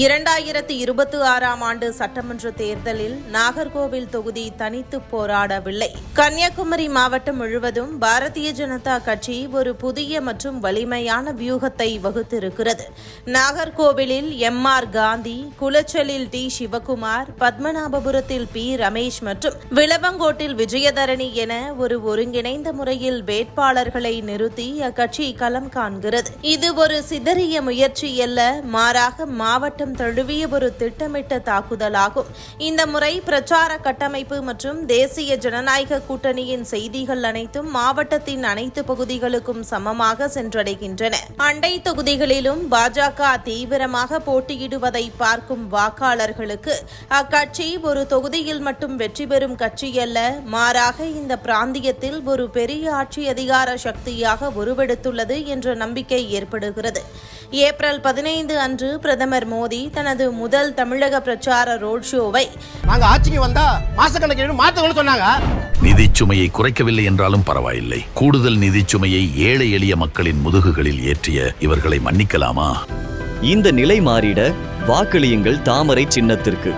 2026ஆம் ஆண்டு சட்டமன்ற தேர்தலில் நாகர்கோவில் தொகுதி தனித்து போராடவில்லை. கன்னியாகுமரி மாவட்டம் முழுவதும் பாரதிய ஜனதா கட்சி ஒரு புதிய மற்றும் வலிமையான வியூகத்தை வகுத்திருக்கிறது. நாகர்கோவிலில் எம்.ஆர். காந்தி, குளச்சலில் டி. சிவகுமார், பத்மநாபபுரத்தில் பி. ரமேஷ் மற்றும் விளவங்கோட்டில் விஜயதரணி என ஒரு ஒருங்கிணைந்த முறையில் வேட்பாளர்களை நிறுத்தி அக்கட்சி களம் காண்கிறது. இது ஒரு சிதறிய முயற்சி அல்ல, மாறாக மாவட்ட தழுவிய ஒரு திட்டமிட்ட தாக்குதலாகும். இந்த முறை பிரச்சார கட்டமைப்பு மற்றும் தேசிய ஜனநாயக கூட்டணியின் செய்திகள் அனைத்தும் மாவட்டத்தின் அனைத்து பகுதிகளுக்கும் சமமாக சென்றடைகின்றன. அண்டை தொகுதிகளிலும் பாஜக தீவிரமாக போட்டியிடுவதை பார்க்கும் வாக்காளர்களுக்கு அக்கட்சி ஒரு தொகுதியில் மட்டும் வெற்றி பெறும் கட்சி அல்ல, மாறாக இந்த பிராந்தியத்தில் ஒரு பெரிய ஆட்சி அதிகார சக்தியாக உருவெடுத்துள்ளது என்ற நம்பிக்கை ஏற்படுகிறது. ஏப்ரல் 15 அன்று பிரதமர் மோடி தனது முதல் தமிழக பிரச்சார ரோட் ஷோவை நாங்க ஆட்சிக்கு வந்தா மாசக்கணக்கில் மாத்தணும்னு சொன்னாங்க. நிதிச்சுமையை குறைக்கவில்லை என்றாலும் பரவாயில்லை. கூடுதல் நிதிச்சுமையை ஏழை எளிய மக்களின் முதுகுகளில் ஏற்றிய இவர்களை மன்னிக்கலாமா? இந்த நிலை மாறிட வாக்களியுங்கள் தாமரை சின்னத்திற்கு.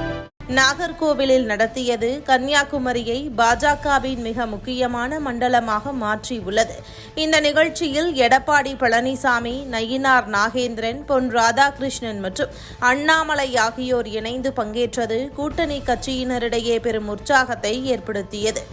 நாகர்கோவிலில் நடத்தியது கன்னியாகுமரியை பாஜகவின் மிக முக்கியமான மண்டலமாக மாற்றியுள்ளது. இந்த நிகழ்ச்சியில் எடப்பாடி பழனிசாமி, நயினார் நாகேந்திரன், பொன் ராதாகிருஷ்ணன் மற்றும் அண்ணாமலை ஆகியோர் இணைந்து பங்கேற்றது கூட்டணி கட்சியினரிடையே பெரும் உற்சாகத்தை ஏற்படுத்தியது.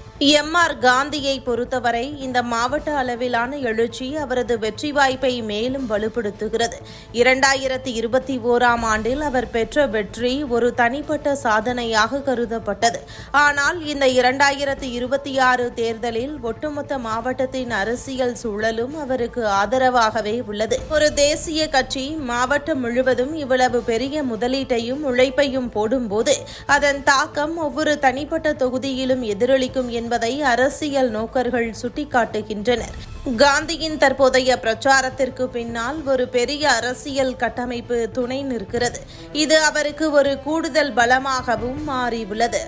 எம்.ஆர். காந்தியை பொறுத்தவரை இந்த மாவட்ட அளவிலான எழுச்சி அவரது வெற்றி வாய்ப்பை மேலும் வலுப்படுத்துகிறது. 2021ஆம் ஆண்டில் அவர் பெற்ற வெற்றி ஒரு தனிப்பட்ட சாதனையாக கருதப்பட்டது. ஆனால் இந்த 2026 தேர்தலில் ஒட்டுமொத்த மாவட்டத்தின் அரசியல் சூழலும் அவருக்கு ஆதரவாகவே உள்ளது. ஒரு தேசிய கட்சி மாவட்டம் முழுவதும் இவ்வளவு பெரிய முதலீட்டையும் உழைப்பையும் போடும்போது அதன் தாக்கம் ஒவ்வொரு தனிப்பட்ட தொகுதியிலும் எதிரொலிக்கும் என்பதை அரசியல் நோக்கர்கள் சுட்டிக்காட்டுகின்றனர். காந்தியின் தற்போதைய பிரச்சாரத்திற்கு பின்னால் ஒரு பெரிய அரசியல் கட்டமைப்பு துணை நிற்கிறது. இது அவருக்கு ஒரு கூடுதல் பலமாகவும் மாறியுள்ளது.